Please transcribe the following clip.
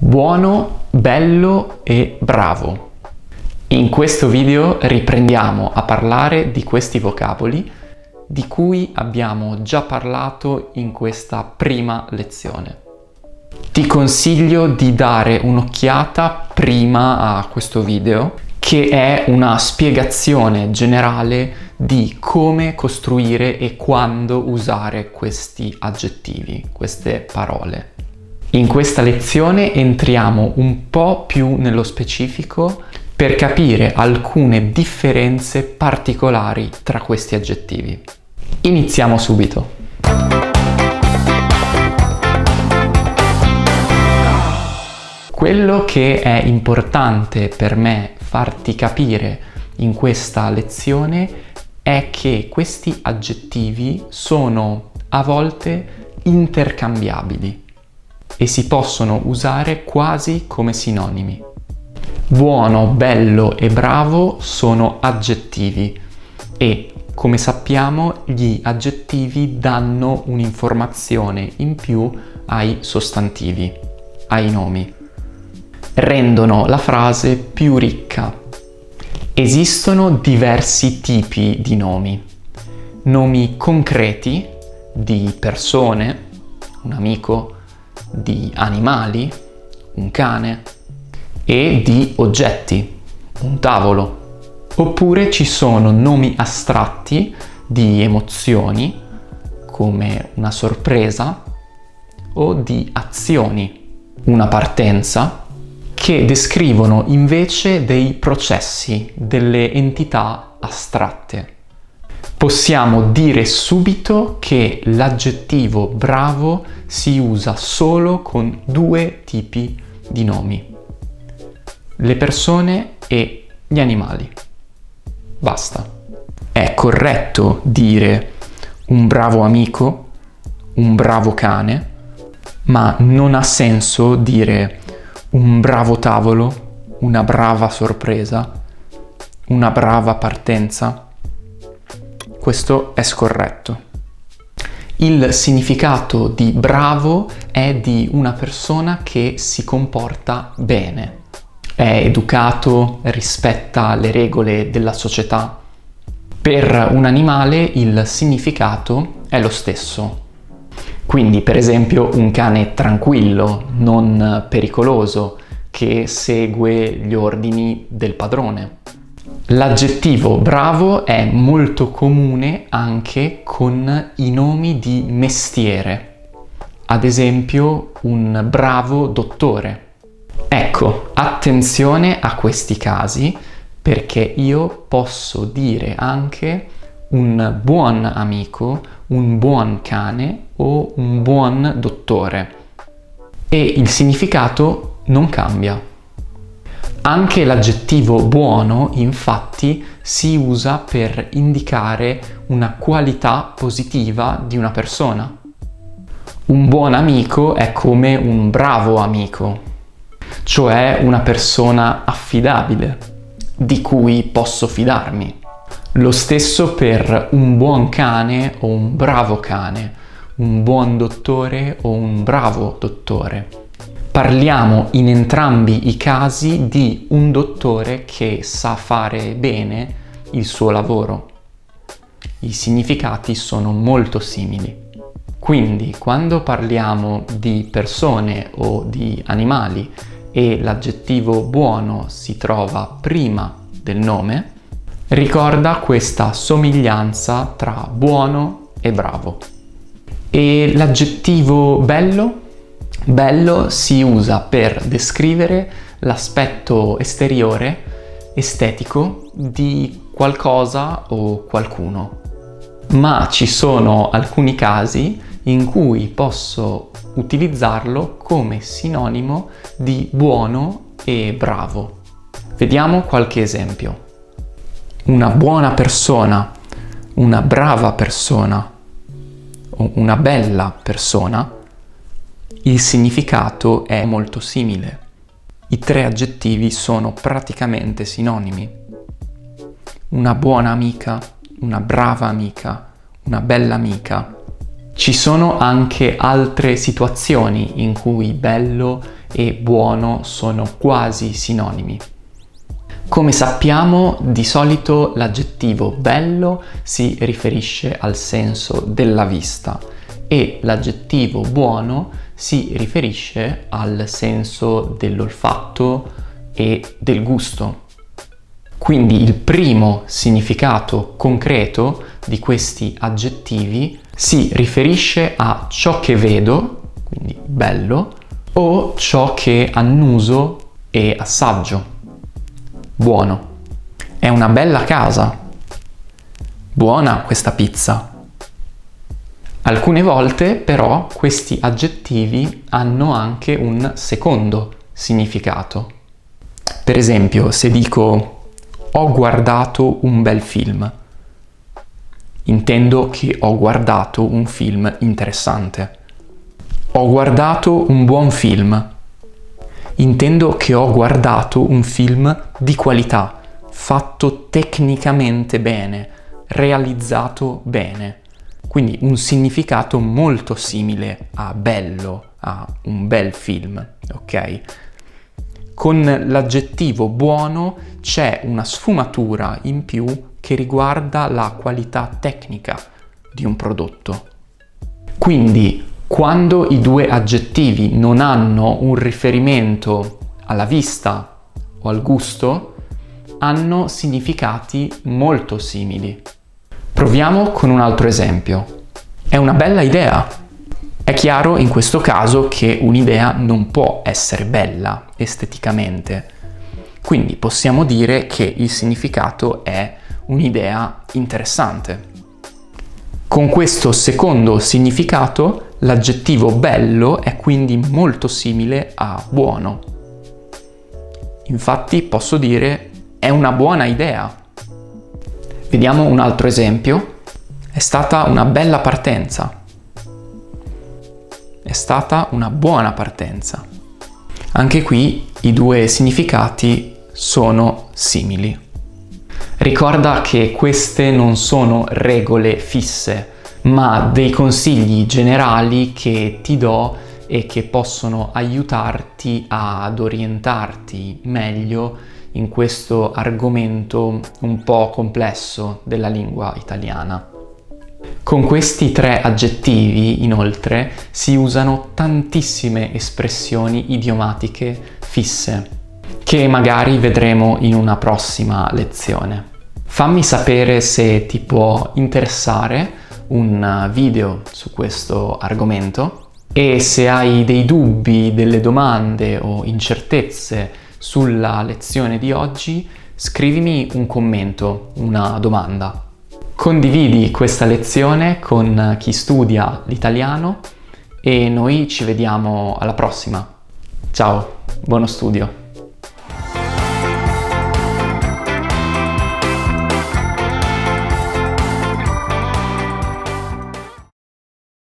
Buono, bello e bravo. In questo video riprendiamo a parlare di questi vocaboli di cui abbiamo già parlato in questa prima lezione. Ti consiglio di dare un'occhiata prima a questo video, che è una spiegazione generale di come costruire e quando usare questi aggettivi, queste parole. In questa lezione entriamo un po' più nello specifico per capire alcune differenze particolari tra questi aggettivi. Iniziamo subito. Quello che è importante per me farti capire in questa lezione è che questi aggettivi sono a volte intercambiabili e si possono usare quasi come sinonimi. Buono, bello e bravo sono aggettivi e, come sappiamo, gli aggettivi danno un'informazione in più ai sostantivi, ai nomi. Rendono la frase più ricca. Esistono diversi tipi di nomi. Nomi concreti di persone, un amico, di animali, un cane, e di oggetti, un tavolo. Oppure ci sono nomi astratti di emozioni, come una sorpresa, o di azioni, una partenza, che descrivono invece dei processi, delle entità astratte. Possiamo dire subito che l'aggettivo bravo si usa solo con due tipi di nomi: le persone e gli animali. Basta. È corretto dire un bravo amico, un bravo cane, ma non ha senso dire un bravo tavolo, una brava sorpresa, una brava partenza. Questo è scorretto. Il significato di bravo è di una persona che si comporta bene, è educato, rispetta le regole della società. Per un animale il significato è lo stesso. Quindi, per esempio, un cane tranquillo, non pericoloso, che segue gli ordini del padrone. L'aggettivo bravo è molto comune anche con i nomi di mestiere. Ad esempio, un bravo dottore. Ecco, attenzione a questi casi, perché io posso dire anche un buon amico, un buon cane o un buon dottore, e il significato non cambia. Anche l'aggettivo buono, infatti, si usa per indicare una qualità positiva di una persona. Un buon amico è come un bravo amico, cioè una persona affidabile, di cui posso fidarmi. Lo stesso per un buon cane o un bravo cane, un buon dottore o un bravo dottore. Parliamo in entrambi i casi di un dottore che sa fare bene il suo lavoro. I significati sono molto simili. Quindi, quando parliamo di persone o di animali e l'aggettivo buono si trova prima del nome, ricorda questa somiglianza tra buono e bravo. E l'aggettivo bello? Bello si usa per descrivere l'aspetto esteriore, estetico, di qualcosa o qualcuno. Ma ci sono alcuni casi in cui posso utilizzarlo come sinonimo di buono e bravo. Vediamo qualche esempio. Una buona persona, una brava persona o una bella persona. Il significato è molto simile. I tre aggettivi sono praticamente sinonimi. Una buona amica, una brava amica, una bella amica. Ci sono anche altre situazioni in cui bello e buono sono quasi sinonimi. Come sappiamo, di solito l'aggettivo bello si riferisce al senso della vista e l'aggettivo buono si riferisce al senso dell'olfatto e del gusto. Quindi il primo significato concreto di questi aggettivi si riferisce a ciò che vedo, quindi bello, o ciò che annuso e assaggio. Buono. È una bella casa. Buona questa pizza. Alcune volte però questi aggettivi hanno anche un secondo significato. Per esempio, se dico ho guardato un bel film, intendo che ho guardato un film interessante. Ho guardato un buon film. Intendo che ho guardato un film di qualità, fatto tecnicamente bene, realizzato bene. Quindi un significato molto simile a bello, a un bel film, ok? Con l'aggettivo buono c'è una sfumatura in più che riguarda la qualità tecnica di un prodotto. Quindi, quando i due aggettivi non hanno un riferimento alla vista o al gusto, hanno significati molto simili. Proviamo con un altro esempio. È una bella idea. È chiaro in questo caso che un'idea non può essere bella esteticamente. Quindi possiamo dire che il significato è un'idea interessante. Con questo secondo significato, l'aggettivo bello è quindi molto simile a buono. Infatti posso dire è una buona idea. Vediamo un altro esempio. È stata una bella partenza. È stata una buona partenza. Anche qui i due significati sono simili. Ricorda che queste non sono regole fisse, ma dei consigli generali che ti do e che possono aiutarti ad orientarti meglio in questo argomento un po' complesso della lingua italiana. Con questi tre aggettivi, inoltre, si usano tantissime espressioni idiomatiche fisse, che magari vedremo in una prossima lezione. Fammi sapere se ti può interessare un video su questo argomento e se hai dei dubbi, delle domande o incertezze sulla lezione di oggi, scrivimi un commento, una domanda. Condividi questa lezione con chi studia l'italiano e noi ci vediamo alla prossima. Ciao, buono studio!